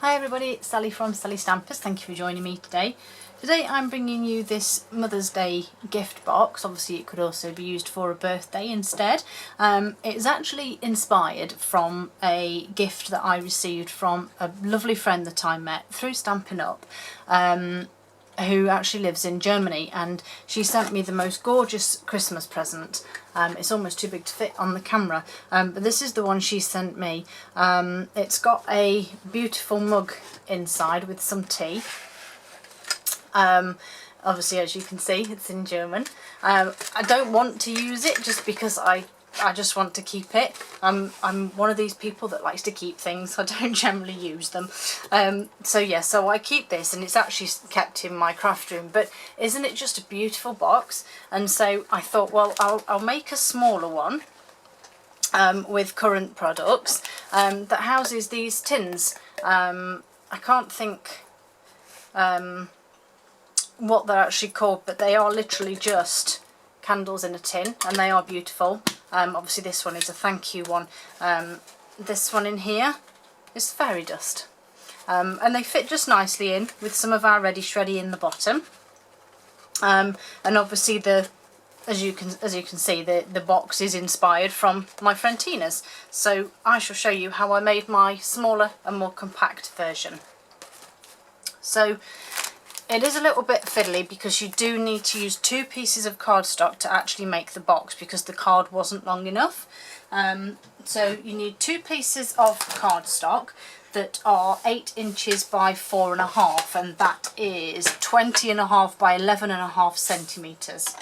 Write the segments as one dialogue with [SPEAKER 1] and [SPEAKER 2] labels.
[SPEAKER 1] Hi everybody, it's Sally from Sally Stampers. Thank you for joining me today. Today I'm bringing you this Mother's Day gift box. Obviously it could also be used for a birthday instead. It's actually inspired from a gift that I received from a lovely friend that I met through Stampin' Up, who actually lives in Germany, and she sent me the most gorgeous Christmas present. It's almost too big to fit on the camera, but this is the one she sent me. It's got a beautiful mug inside with some tea. Obviously, as you can see, it's in German. I don't want to use it just because I just want to keep it. I'm one of these people that likes to keep things. I don't generally use them. So I keep this, and it's actually kept in my craft room. But isn't it just a beautiful box? And so I thought, well, I'll make a smaller one with current products that houses these tins. I can't think what they're actually called, but they are literally just candles in a tin, and they are beautiful. Obviously this one is a thank you one. This one in here is fairy dust, and they fit just nicely in with some of our Ready Shreddy in the bottom. And obviously as you can see, the box is inspired from my friend Tina's. So I shall show you how I made my smaller and more compact version. So it is a little bit fiddly because you do need to use 2 pieces of cardstock to actually make the box, because the card wasn't long enough. So you need 2 pieces of cardstock that are 8 inches by 4.5, and that is 20.5 by 11.5 centimetres.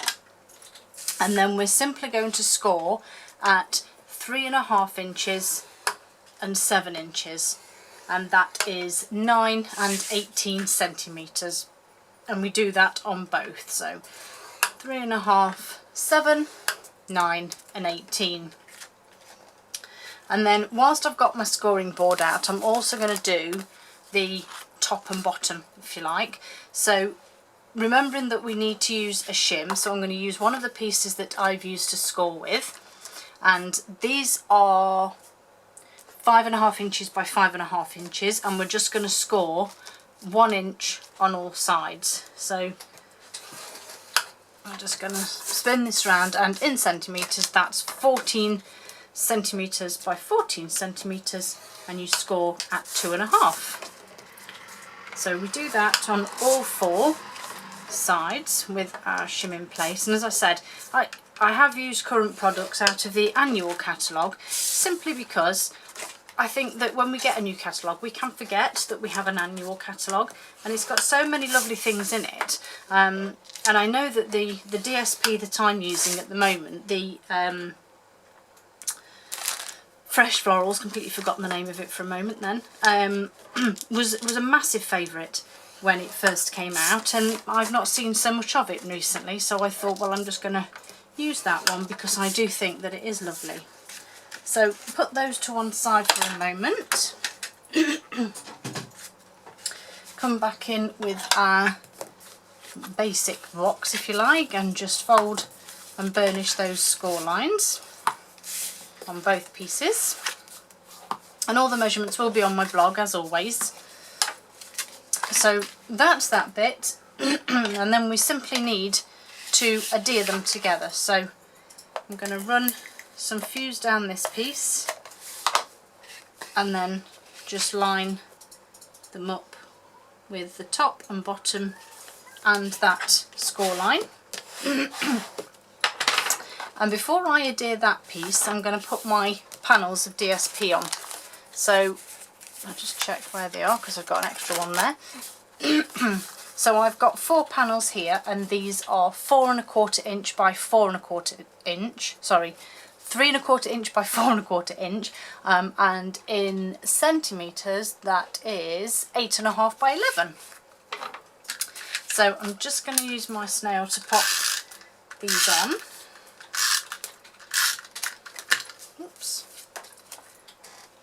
[SPEAKER 1] And then we're simply going to score at 3.5 inches and 7 inches, and that is 9 and 18 centimetres. And we do that on both, so 3.5, 7, 9 and 18. And then whilst I've got my scoring board out, I'm also going to do the top and bottom, if you like. So remembering that we need to use a shim, so I'm going to use one of the pieces that I've used to score with, and these are 5.5 inches by 5.5 inches, and we're just going to score 1 inch on all sides. So I'm just going to spin this round, and in centimetres that's 14 centimetres by 14 centimetres, and you score at 2.5. So we do that on all 4 sides with our shim in place. And as I said, I have used current products out of the annual catalogue, simply because I think that when we get a new catalogue we can forget that we have an annual catalogue, and it's got so many lovely things in it. And I know that the DSP that I'm using at the moment, the Fresh Florals, completely forgotten the name of it for a moment then, was a massive favourite when it first came out, and I've not seen so much of it recently, so I thought, well, I'm just going to use that one because I do think that it is lovely. So put those to one side for a moment. Come back in with our basic box, if you like, and just fold and burnish those score lines on both pieces. And all the measurements will be on my blog as always. So that's that bit. And then we simply need to adhere them together. So I'm going to run some fuse down this piece and then just line them up with the top and bottom and that score line. And before I adhere that piece, I'm going to put my panels of DSP on. So I'll just check where they are because I've got an extra one there. So I've got 4 panels here, and these are 4.25 inch by 4.25 inch, sorry, 3.25 inch by 4.25 inch, and in centimetres that is 8.5 by 11. So I'm just going to use my snail to pop these on. Oops.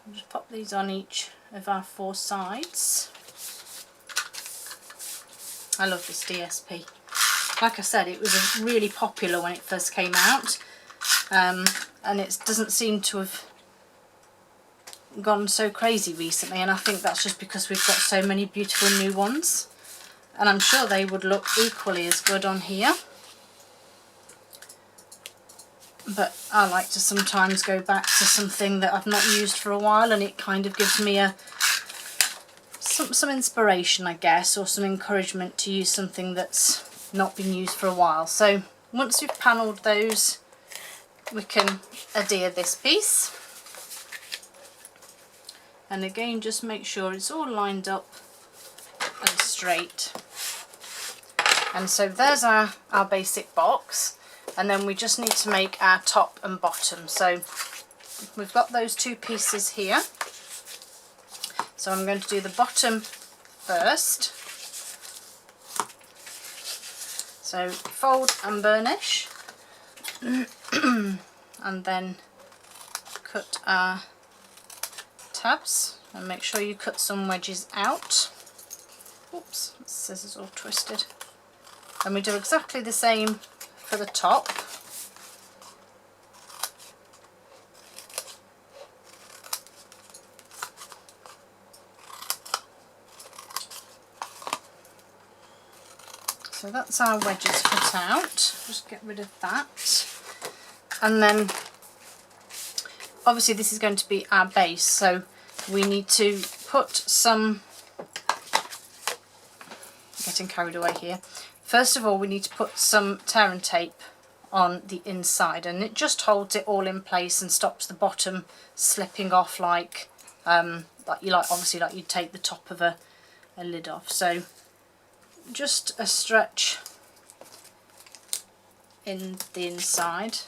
[SPEAKER 1] I'll just pop these on each of our 4 sides. I love this DSP. Like I said, it was really popular when it first came out, and it doesn't seem to have gone so crazy recently, and I think that's just because we've got so many beautiful new ones, and I'm sure they would look equally as good on here. But I like to sometimes go back to something that I've not used for a while, and it kind of gives me some inspiration, I guess, or some encouragement to use something that's not been used for a while. So once we've panelled those, we can adhere this piece. And again, just make sure it's all lined up and straight. And so there's our basic box. And then we just need to make our top and bottom. So we've got those two pieces here. So I'm going to do the bottom first. So fold and burnish. And then cut our tabs. And make sure you cut some wedges out. Oops, the scissors all twisted. And we do exactly the same for the top. So that's our wedges cut out. Just get rid of that. And then obviously this is going to be our base, so we need to put some, getting carried away here. First of all, we need to put some tear and tape on the inside, and it just holds it all in place and stops the bottom slipping off like obviously like you'd take the top of a lid off. So just a stretch in the inside.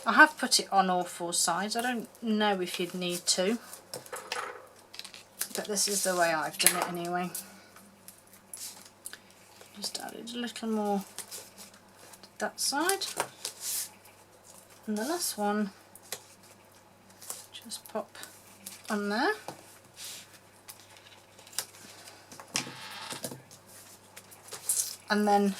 [SPEAKER 1] I have put it on all four sides. I don't know if you'd need to, but this is the way I've done it anyway. Just added a little more to that side, and the last one just pop on there. And then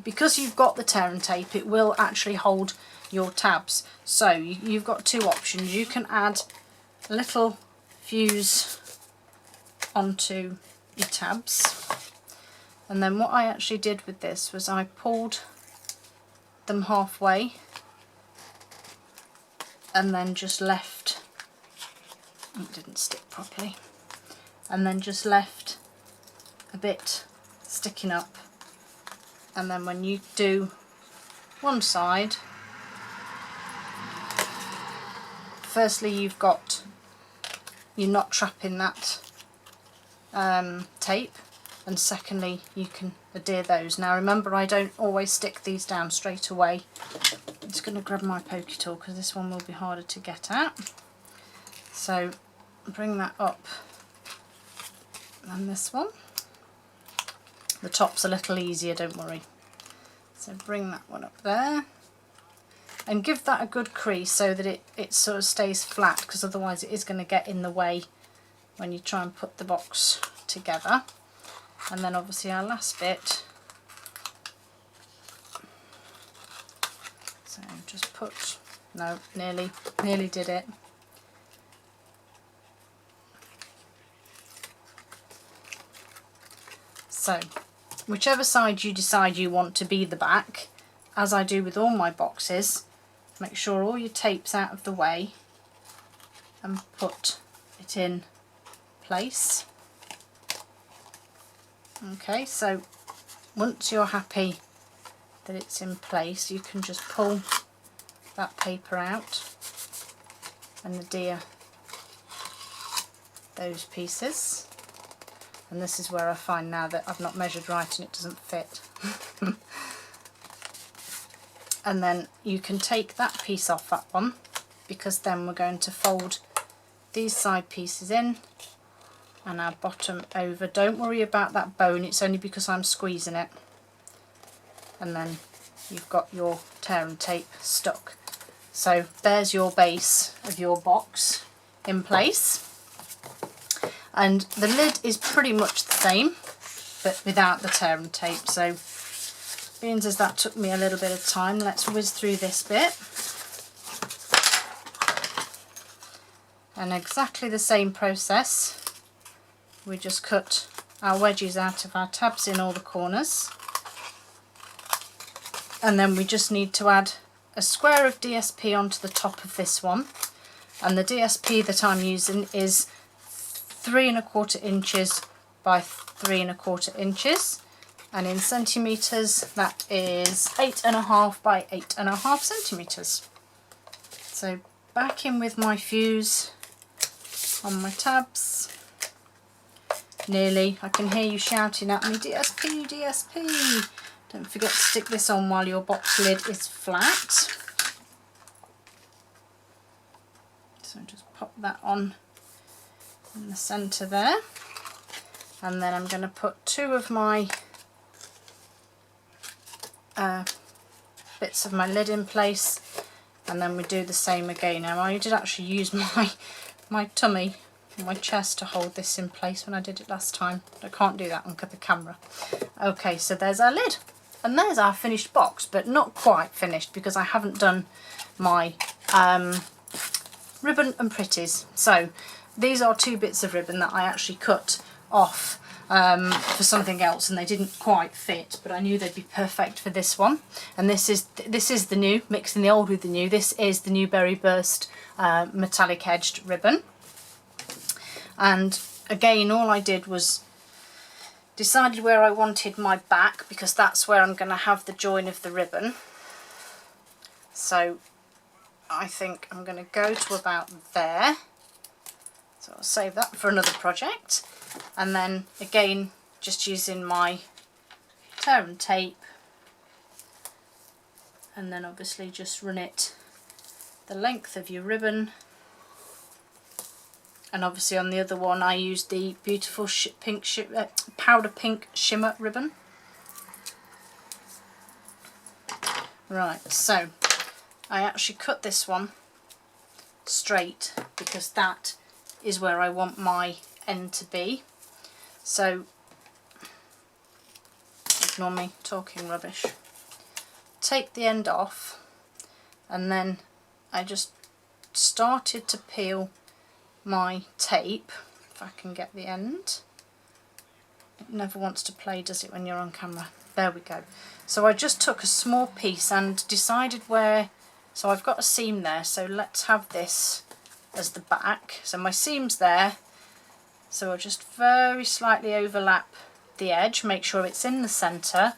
[SPEAKER 1] because you've got the tear and tape, it will actually hold your tabs. So you've got two options. You can add a little fuse onto your tabs. And then what I actually did with this was I pulled them halfway and then just left, it didn't stick properly, and then just left a bit sticking up. And then when you do one side, firstly you're not trapping that tape, and secondly you can adhere those. Now remember, I don't always stick these down straight away. I'm just going to grab my pokey tool because this one will be harder to get at. So bring that up than this one. The top's a little easier, don't worry. So bring that one up there and give that a good crease so that it sort of stays flat, because otherwise it is going to get in the way when you try and put the box together. And then obviously our last bit, so just put, no, nearly did it. So whichever side you decide you want to be the back, as I do with all my boxes, make sure all your tape's out of the way and put it in place. Okay, so once you're happy that it's in place, you can just pull that paper out and adhere those pieces. And this is where I find now that I've not measured right and it doesn't fit. And then you can take that piece off that one, because then we're going to fold these side pieces in and our bottom over. Don't worry about that bone, it's only because I'm squeezing it. And then you've got your tear and tape stuck. So there's your base of your box in place. And the lid is pretty much the same, but without the tear and tape. So being as that took me a little bit of time, let's whiz through this bit. And exactly the same process, we just cut our wedges out of our tabs in all the corners, and then we just need to add a square of DSP onto the top of this one, and the DSP that I'm using is 3 1/4 inches by 3 1/4 inches, and in centimetres that is 8.5 by 8.5 centimetres. So back in with my fuse on my tabs. Nearly, I can hear you shouting at me, DSP, DSP. Don't forget to stick this on while your box lid is flat. So just pop that on in the centre there. And then I'm going to put 2 of my bits of my lid in place, and then we do the same again. Now I did actually use my tummy, my chest to hold this in place when I did it last time. I can't do that on the camera. Okay, so there's our lid, and there's our finished box, but not quite finished because I haven't done my ribbon and pretties. So these are 2 bits of ribbon that I actually cut off for something else, and they didn't quite fit, but I knew they'd be perfect for this one. And this is the new, mixing the old with the new. This is the new Berry Burst metallic edged ribbon. And again, all I did was decided where I wanted my back, because that's where I'm going to have the join of the ribbon. So I think I'm going to go to about there. So I'll save that for another project. And then again, just using my tear and tape, and then obviously just run it the length of your ribbon. And obviously on the other one I used the beautiful powder pink shimmer ribbon. Right, so I actually cut this one straight because that is where I want my end to be. So ignore me talking rubbish. Take the end off, and then I just started to peel my tape, if I can get the end. It never wants to play, does it, when you're on camera? There we go. So I just took a small piece and decided where, so I've got a seam there, so let's have this as the back. So my seam's there, so I'll just very slightly overlap the edge, make sure it's in the centre,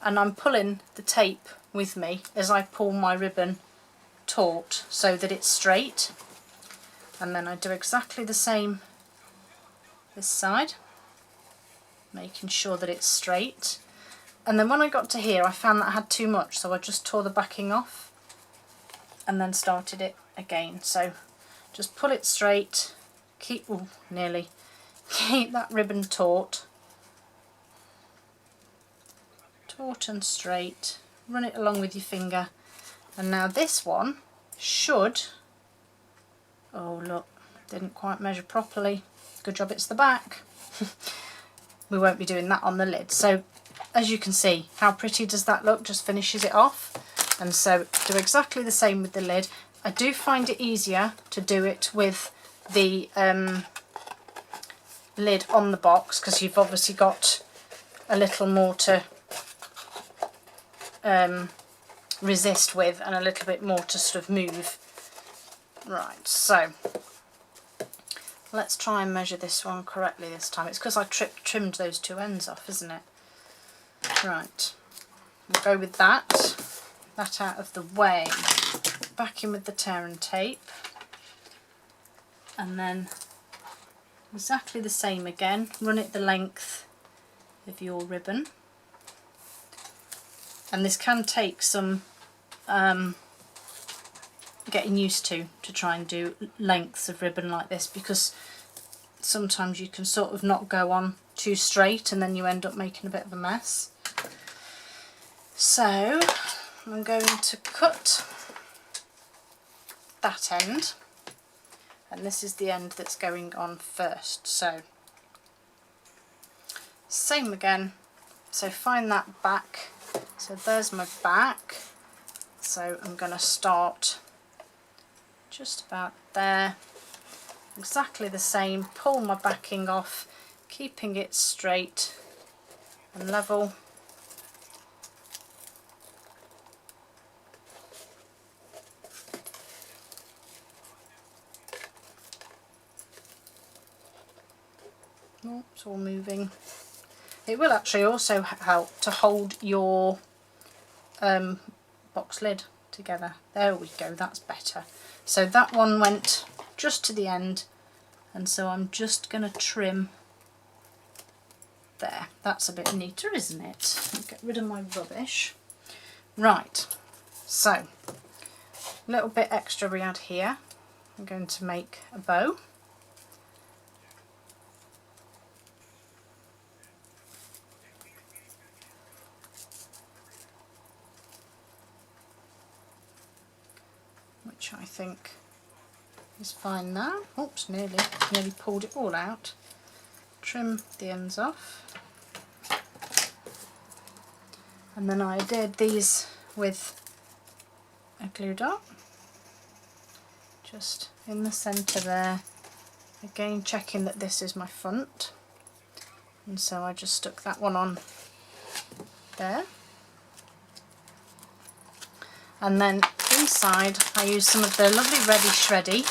[SPEAKER 1] and I'm pulling the tape with me as I pull my ribbon taut so that it's straight. And then I do exactly the same this side, making sure that it's straight. And then when I got to here I found that I had too much, so I just tore the backing off and then started it again. So just pull it straight, keep that ribbon taut and straight, run it along with your finger. And now this one should, oh look, didn't quite measure properly, good job it's the back. We won't be doing that on the lid. So as you can see, how pretty does that look? Just finishes it off. And so do exactly the same with the lid. I do find it easier to do it with the lid on the box, because you've obviously got a little more to resist with and a little bit more to sort of move. Right, so let's try and measure this one correctly this time. It's because I trimmed those 2 ends off, isn't it? Right, we'll go with that out of the way. Back in with the tear and tape, and then exactly the same again, run it the length of your ribbon. And this can take some getting used to try and do lengths of ribbon like this, because sometimes you can sort of not go on too straight and then you end up making a bit of a mess. So I'm going to cut that end, and this is the end that's going on first. So same again, so find that back. So there's my back, so I'm going to start just about there, exactly the same, pull my backing off, keeping it straight and level. Oh, it's all moving. It will actually also help to hold your box lid together. There we go, that's better. So that one went just to the end, and so I'm just going to trim there. That's a bit neater, isn't it? I'll get rid of my rubbish. Right, so a little bit extra we had here. I'm going to make a bow. Which I think is fine now. Oops, nearly pulled it all out. Trim the ends off. And then I did these with a glue dot, just in the centre there. Again, checking that this is my front. And so I just stuck that one on there. And then inside I use some of the lovely Ready Shreddy.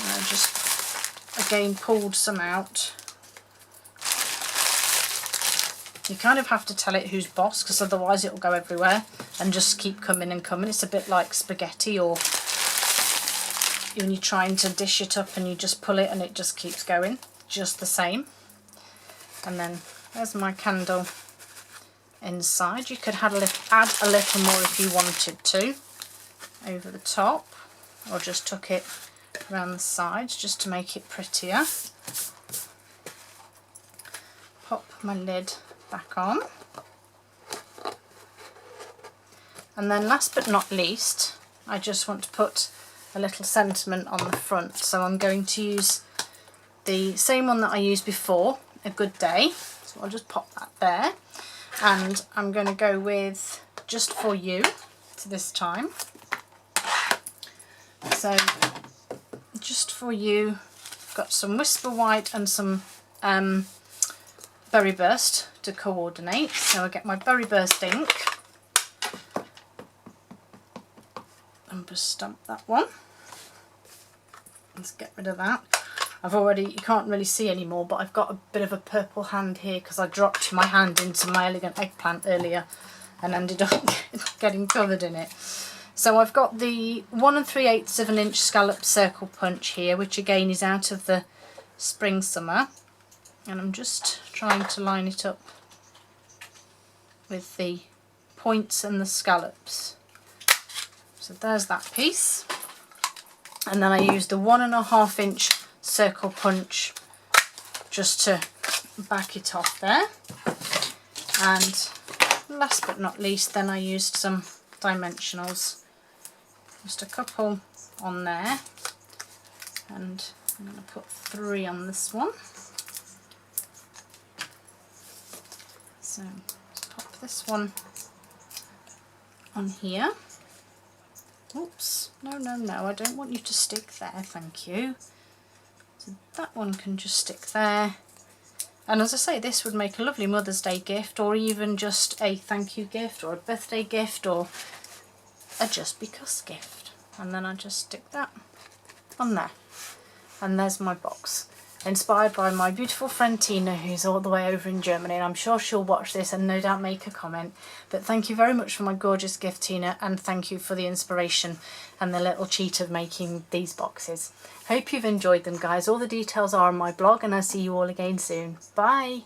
[SPEAKER 1] And I just again pulled some out. You kind of have to tell it who's boss, because otherwise it'll go everywhere and just keep coming and coming. It's a bit like spaghetti, or when you're trying to dish it up and you just pull it and it just keeps going, just the same. And then there's my candle inside. You could add a little more if you wanted to over the top, or just tuck it around the sides just to make it prettier. Pop my lid back on, and then last but not least I just want to put a little sentiment on the front, so I'm going to use the same one that I used before, A Good Day, so I'll just pop that there, and I'm going to go with Just For You this time. So Just For You, I've got some Whisper White and some Berry Burst to coordinate. So I get my Berry Burst ink and just stamp that one. Let's get rid of that. You can't really see anymore, but I've got a bit of a purple hand here because I dropped my hand into my Elegant Eggplant earlier and ended up getting covered in it. So I've got the 1 3/8 of an inch scallop circle punch here, which again is out of the Spring Summer, and I'm just trying to line it up with the points and the scallops. So there's that piece, and then I used the 1 1/2 inch circle punch just to back it off there. And last but not least, then I used some dimensionals, just a couple on there, and I'm going to put 3 on this one. So let's pop this one on here. Oops, no, I don't want you to stick there, thank you. So that one can just stick there. And as I say, this would make a lovely Mother's Day gift, or even just a thank you gift, or a birthday gift, or a just because gift. And then I just stick that on there. And there's my box, inspired by my beautiful friend Tina, who's all the way over in Germany, and I'm sure she'll watch this and no doubt make a comment. But thank you very much for my gorgeous gift, Tina, and thank you for the inspiration and the little cheat of making these boxes. Hope you've enjoyed them, guys. All the details are on my blog, and I'll see you all again soon. Bye!